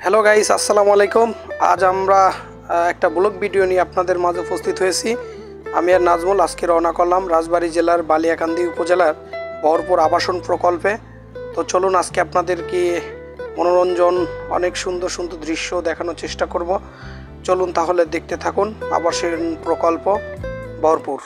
Hello guys, আসসালামু আলাইকুম। আজ আমরা একটা ব্লগ ভিডিও নিয়ে আপনাদের মাঝে উপস্থিত হয়েছি। আমি আর নাজমুল আজকে রওনা করলাম রাজবাড়ী জেলার বালিয়াকান্দি উপজেলার ভরপুর আবাসন প্রকল্পে। তো চলুন আজকে আপনাদেরকে মনোরঞ্জন অনেক সুন্দর সুন্দর দৃশ্য দেখানোর চেষ্টা করব। চলুন তাহলে দেখতে থাকুন আবাসন প্রকল্প ভরপুর।